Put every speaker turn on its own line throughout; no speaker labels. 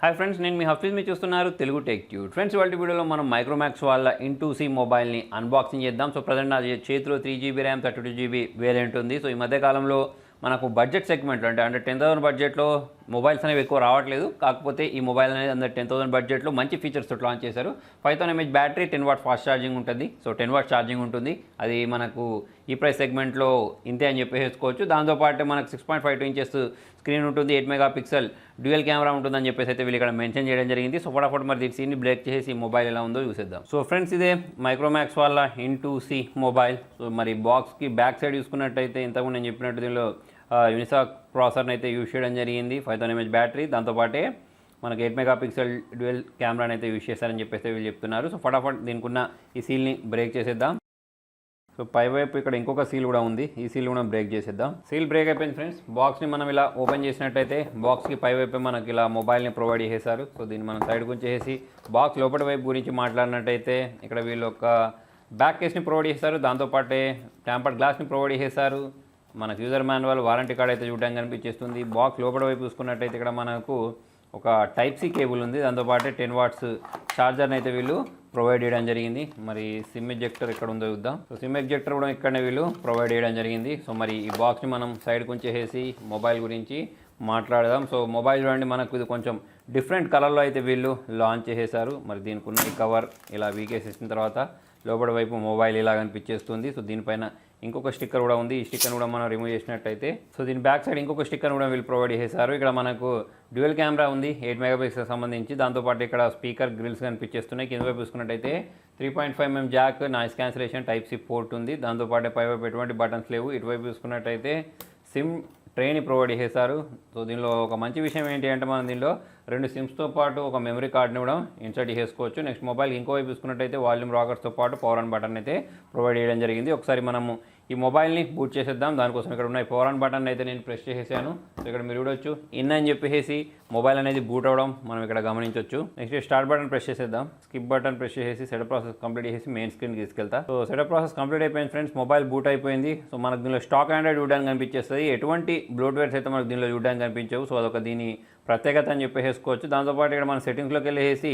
Hi friends, నేను మీ హఫీజ్ మీరు చూస్తున్నారు తెలుగు టెక్ ట్యూబ్. ఫ్రెండ్స్, ఇవాళ వీడియోలో మనం మైక్రోమాక్స్ వాళ్ళ ఇన్2సి మొబైల్ని అన్బాక్సింగ్ చేద్దాం. సో ప్రజెంట్ నా చేతిలో 3GB ర్యామ్ 32GB వేరియంట్ ఉంది. సో ఈ మధ్యకాలంలో మనకు బడ్జెట్ సెగ్మెంట్లో అంటే 10,000 బడ్జెట్లో మొబైల్స్ అనేవి ఎక్కువ రావట్లేదు. కాకపోతే ఈ మొబైల్ అనేది అందరు 10,000 బడ్జెట్లో మంచి ఫీచర్స్ తోటి లాంచ్ చేశారు. 5000 mAh battery, 10 watt fast charging ఉంటుంది. సో 10 వాట్ ఛార్జింగ్ ఉంటుంది. అది మనకు ఈ ప్రైస్ సెగ్మెంట్లో ఇంతే అని చెప్పేసుకోవచ్చు. దాంతోపాటు మనకు 6.52 ఇంచెస్ స్క్రీన్ ఉంటుంది, 8 మెగాపిక్సెల్ డ్యూయల్ కెమెరా ఉంటుందని చెప్పేసి అయితే వీళ్ళు ఇక్కడ మెన్షన్ చేయడం జరిగింది. సో ఫటాఫట్ మరి దీని సీన్ని బ్రేక్ చేసి ఈ మొబైల్ ఎలా ఉందో చూసేద్దాం. సో ఫ్రెండ్స్, ఇదే మైక్రోమాక్స్ వాళ్ళ ఇన్2సి మొబైల్. సో మరి బాక్స్కి బ్యాక్ సైడ్ చూసుకున్నట్టయితే ఇంతకుముందు నేను చెప్పినట్టు దీనిలో యూనిసాక్ ప్రాసెసర్ని అయితే యూజ్ చేయడం జరిగింది. 5000 mAh బ్యాటరీ, దాంతోపాటే మనకి 8 మెగాపిక్సెల్ డ్యూయల్ కెమెరాని అయితే యూజ్ చేశారని చెప్పేసి వీళ్ళు చెప్తున్నారు. సో ఫటాఫట్ దీనికి ఉన్న ఈ సీల్ని బ్రేక్ చేసేద్దాం. సో పైవైపు ఇక్కడ ఇంకొక సీల్ కూడా ఉంది, ఈ సీల్ కూడా బ్రేక్ చేసేద్దాం. సీల్ బ్రేక్ అయిపోయింది ఫ్రెండ్స్. బాక్స్ని మనం ఇలా ఓపెన్ చేసినట్టయితే బాక్స్కి పైవైపు మనకి ఇలా మొబైల్ని ప్రొవైడ్ చేశారు. సో దీన్ని మనం సైడ్ గుంచేసి బాక్స్ లోపల వైపు గురించి మాట్లాడినట్టయితే ఇక్కడ వీళ్ళు ఒక బ్యాక్ కేస్ని ప్రొవైడ్ చేశారు. దాంతోపాటే టెంపర్డ్ గ్లాస్ని ప్రొవైడ్ చేశారు. మనకు యూజర్ మాన్యువల్, వారంటీ కార్డ్ అయితే చూడడానికి కనిపించేస్తుంది. బాక్స్ లోపల వైపు చూసుకున్నట్టయితే ఇక్కడ మనకు ఒక టైప్-C కేబుల్ ఉంది. దాంతోపాటు 10 వాట్స్ ఛార్జర్ని అయితే వీళ్ళు ప్రొవైడ్ చేయడం జరిగింది. మరి సిమ్ ఎజెక్టర్ ఎక్కడ ఉందో చూద్దాం. సో సిమ్ ఎజెక్టర్ కూడా ఇక్కడనే వీళ్ళు ప్రొవైడ్ చేయడం జరిగింది. సో మరి ఈ బాక్స్ని మనం సైడ్కి ఉంచేసి మొబైల్ గురించి మాట్లాడదాం. సో మొబైల్ చూడండి, మనకు ఇది కొంచెం డిఫరెంట్ కలర్లో అయితే వీళ్ళు లాంచ్ చేసేసారు. మరి దీనికి ఉన్న ఈ కవర్ ఇలా వీకేసేసిన తర్వాత లోపల వైపు మొబైల్ ఇలా కనిపించేస్తుంది. సో దీనిపైన ఇంకొక స్టిక్కర్ కూడా ఉంది. ఈ స్టిక్కర్ కూడా మనం రిమూవ్ చేసినట్టయితే సో దీని బ్యాక్ సైడ్ ఇంకొక స్టిక్కర్ కూడా వీళ్ళు ప్రొవైడ్ చేశారు. ఇక్కడ మనకు డ్యూయల్ కెమెరా ఉంది 8 మెగాపిక్సెల్ సంబంధించి. దాంతోపాటు ఇక్కడ స్పీకర్ గ్రిల్స్ కనిపించేస్తున్నాయి. కింద వైపు చూసుకున్నట్టయితే 3.5mm jack, noise cancellation, type C port ఉంది. దాంతోపాటు పైవైపు ఎటువంటి బటన్స్ లేవు. ఇటువైపు చూసుకున్నట్టయితే సిమ్ ట్రేని ప్రొవైడ్ చేశారు. సో దీనిలో ఒక మంచి విషయం ఏంటి అంటే మనం దీనిలో 2 సిమ్స్తో పాటు ఒక మెమరీ కార్డ్ని కూడా ఇన్సర్ట్ చేసుకోవచ్చు. నెక్స్ట్ మొబైల్ ఇంకోవైపు చూసుకున్నట్టయితే వాల్యూమ్ రాకర్స్తో పాటు పవర్ ఆన్ బటన్ అయితే ప్రొవైడ్ చేయడం జరిగింది. ఒకసారి మనము ఈ మొబైల్ని బూట్ చేసేద్దాం. దానికోసం ఇక్కడ ఉన్న పవర్ ఆన్ బటన్ అయితే నేను ప్రెస్ చేసేసాను. సో ఇక్కడ మీరు చూడొచ్చు, ఇన్ అని చెప్పేసి మొబైల్ అనేది బూట్ అవ్వడం మనం ఇక్కడ గమనించవచ్చు. నెక్స్ట్ స్టార్ట్ బటన్ ప్రెస్ చేసేద్దాం. స్కిప్ బటన్ ప్రెస్ చేసి సెటప్ ప్రాసెస్ కంప్లీట్ చేసి మెయిన్ స్క్రీన్కి తీసుకెళ్తా. సో సెటప్ ప్రాసెస్ కంప్లీట్ అయిపోయింది ఫ్రెండ్స్. మొబైల్ బూట్ అయిపోయింది. సో మనకు దీనిలో స్టాక్ ఆండ్రాయిడ్ చూడడానికి కనిపించేస్తుంది. ఎటువంటి బ్లోట్వేర్స్ అయితే మనకు దీనిలో చూడడానికి కనిపించవు. సో అదొక దీని ప్రత్యేకత అని చెప్పేసుకోవచ్చు. దాంతోపాటు ఇక్కడ మన సెట్టింగ్స్లోకి వెళ్ళేసి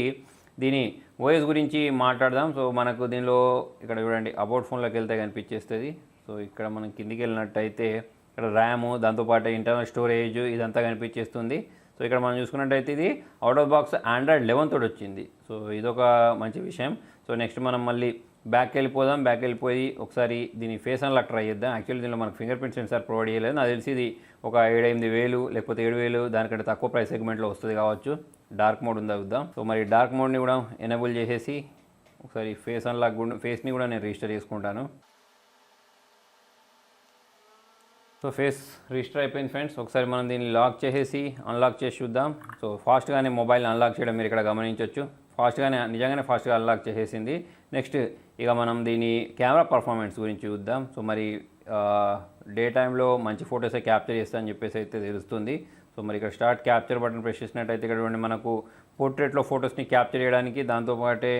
దీని ఓఎస్ గురించి మాట్లాడదాం. సో మనకు దీనిలో ఇక్కడ చూడండి, అబౌట్ ఫోన్లోకి వెళ్తే కనిపించేస్తుంది. సో ఇక్కడ మనం కిందికి వెళ్ళినట్టయితే ఇక్కడ ర్యాము, దాంతోపాటు ఇంటర్నల్ స్టోరేజ్ ఇదంతా కనిపించేస్తుంది. సో ఇక్కడ మనం చూసుకున్నట్టయితే ఇది అవుట్ ఆఫ్ బాక్స్ ఆండ్రాయిడ్ 11 తోటి వచ్చింది. సో ఇదొక మంచి విషయం. సో నెక్స్ట్ మనం మళ్ళీ బ్యాక్ వెళ్ళిపోదాం. బ్యాక్ వెళ్ళిపోయి ఒకసారి దీని ఫేస్ అన్లాక్ ట్రై చేద్దాం. యాక్చువల్లీ దీనిలో మనకు ఫింగర్ ప్రింట్ సెన్సార్ ప్రొవైడ్ చేయలేదు. నాకు తెలిసి ఇది ఒక 7-8,000 లేకపోతే 7,000 దానికంటే తక్కువ ప్రైస్ సెగ్మెంట్లో వస్తుంది కావచ్చు. డార్క్ మోడ్ ఉందా చూద్దాం. సో మరి డార్క్ మోడ్ని కూడా ఎనేబుల్ చేసేసి ఒకసారి ఫేస్ అన్లాక్ ఫేస్ని కూడా నేను రిజిస్టర్ చేసుకుంటాను. సో ఫేస్ రిజిస్టర్ అయిపోయింది ఫ్రెండ్స్. ఒకసారి మనం దీన్ని లాక్ చేసేసి అన్లాక్ చేసి చూద్దాం. సో ఫాస్ట్గానే మొబైల్ని అన్లాక్ చేయడం మీరు ఇక్కడ గమనించవచ్చు. నిజంగానే ఫాస్ట్గా అన్లాక్ చేసేసింది. నెక్స్ట్ ఇక మనం దీని కెమెరా పర్ఫార్మెన్స్ గురించి చూద్దాం. సో మరి డే టైంలో మంచి ఫొటోసే క్యాప్చర్ చేస్తామని చెప్పేసి అయితే తెలుస్తుంది. సో మరి ఇక్కడ స్టార్ట్ క్యాప్చర్ బటన్ ప్రెస్ చేసినట్టయితే ఇక్కడ మనకు పోర్ట్రేట్లో ఫొటోస్ని క్యాప్చర్ చేయడానికి, దాంతోపాటే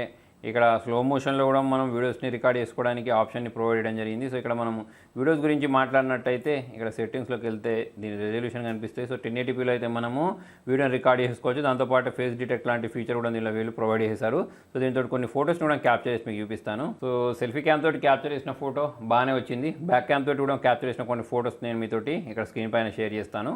ఇక్కడ స్లో మోషన్లో కూడా మనం వీడియోస్ని రికార్డ్ చేసుకోవడానికి ఆప్షన్ని ప్రొవైడ్ చేయడం జరిగింది. సో ఇక్కడ మనం వీడియోస్ గురించి మాట్లాడినట్టయితే ఇక్కడ సెట్టింగ్స్లోకి వెళ్తే దీని రెజల్యూషన్ కనిపిస్తాయి. సో 1080pలో అయితే మనము వీడియోని రికార్డ్ చేసుకోవచ్చు. దాంతోపాటు ఫేస్ డిటెక్ట్ లాంటి ఫీచర్ కూడా దీనిలో వీళ్ళు ప్రొవైడ్ చేశారు. సో దీంతో కొన్ని ఫోటోస్ని కూడా క్యాప్చర్ చేసి మీకు చూపిస్తాను. సో సెల్ఫీ క్యామ్ తోటి క్యాప్చర్ చేసిన ఫోటో బాగానే వచ్చింది. బ్యాక్ క్యామ్ తోటి కూడా క్యాప్చర్ చేసిన కొన్ని ఫోటోస్ నేను మీతోటి ఇక్కడ స్క్రీన్ పైన షేర్ చేస్తాను.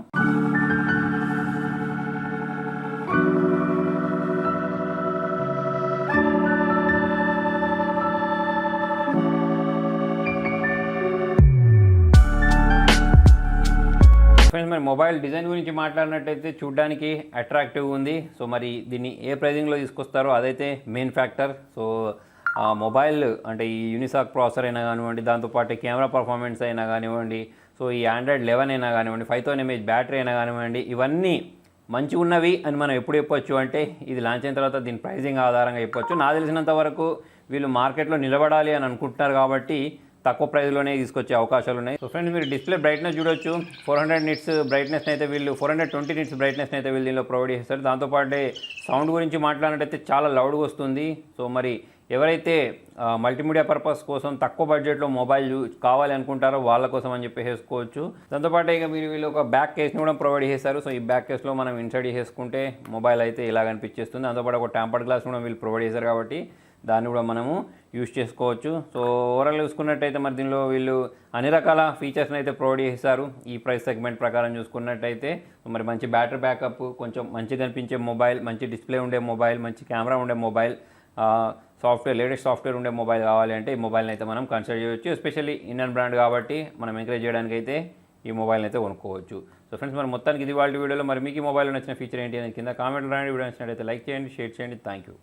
మరి మొబైల్ డిజైన్ గురించి మాట్లాడినట్టయితే చూడడానికి అట్రాక్టివ్ ఉంది. సో మరి దీన్ని ఏ ప్రైజింగ్లో తీసుకొస్తారో అదైతే మెయిన్ ఫ్యాక్టర్. సో మొబైల్ అంటే ఈ యూనిసాక్ ప్రాసెసర్ అయినా కానివ్వండి, దాంతోపాటు కెమెరా పర్ఫార్మెన్స్ అయినా కానివ్వండి, సో ఈ ఆండ్రాయిడ్ 11 అయినా కానివ్వండి, 5000 mAh బ్యాటరీ అయినా కానివ్వండి, ఇవన్నీ మంచిగా ఉన్నవి అని మనం ఎప్పుడు చెప్పొచ్చు అంటే ఇది లాంచ్ అయిన తర్వాత దీని ప్రైజింగ్ ఆధారంగా చెప్పొచ్చు. నాకు తెలిసినంత వరకు వీళ్ళు మార్కెట్లో నిలబడాలి అని అనుకుంటున్నారు కాబట్టి తక్కువ ప్రైస్లోనే తీసుకొచ్చే అవకాశాలు ఉన్నాయి. సో ఫ్రెండ్స్ మీరు డిస్ప్లే బ్రైట్నెస్ చూడొచ్చు. 400 నిట్స్ బ్రైట్నెస్ అయితే వీళ్ళు 420 నిట్స్ బ్రైట్నెస్ అయితే వీళ్ళు దీనిలో ప్రొవైడ్ చేస్తారు. దాంతోపాటు సౌండ్ గురించి మాట్లాడినట్టయితే చాలా లౌడ్గా వస్తుంది. సో మరి ఎవరైతే మల్టీమీడియా పర్పస్ కోసం తక్కువ బడ్జెట్లో మొబైల్ కావాలి అనుకుంటారో వాళ్ళ కోసం అని చెప్పి వేసుకోవచ్చు. దాంతోపాటు ఇక మీరు వీళ్ళు ఒక బ్యాక్ కేస్ని కూడా ప్రొవైడ్ చేస్తారు. సో ఈ బ్యాక్ కేస్లో మనం ఇన్సర్ట్ చేసుకుంటే మొబైల్ అయితే ఇలా కనిపించేస్తుంది. దాంతోపాటు ఒక టెంపర్డ్ గ్లాస్ కూడా వీళ్ళు ప్రొవైడ్ చేశారు కాబట్టి దాన్ని కూడా మనము యూజ్ చేసుకోవచ్చు. సో ఓవరాల్ చూసుకున్నట్టయితే మరి దీనిలో వీళ్ళు అన్ని రకాల ఫీచర్స్ని అయితే ప్రొవైడ్ చేస్తారు. ఈ ప్రైస్ సెగ్మెంట్ ప్రకారం చూసుకున్నట్టయితే మరి మంచి బ్యాటరీ బ్యాకప్, కొంచెం మంచిగా కనిపించే మొబైల్, మంచి డిస్ప్లే ఉండే మొబైల్, మంచి కెమెరా ఉండే మొబైల్, సాఫ్ట్వేర్ లేటెస్ట్ సాఫ్ట్వేర్ ఉండే మొబైల్ కావాలి అంటే ఈ మొబైల్ని అయితే మనం కన్సిడర్ చేయవచ్చు. ఎస్పెషల్లీ ఇండియన్ బ్రాండ్ కాబట్టి మనం ఎంకరేజ్ చేయడానికి అయితే ఈ మొబైల్ని అయితే కొనుక్కోవచ్చు. సో ఫ్రెండ్స్ మరి మొత్తానికి ఇది వాళ్ళ వీడియోలో మరి మీకు ఈ మొబైల్లో నచ్చిన ఫీచర్ ఏంటి అనేది కింద కామెంట్ రాయండి. వీడియో నచ్చినట్లయితే లైక్ చేయండి, షేర్ చేయండి. Thank you.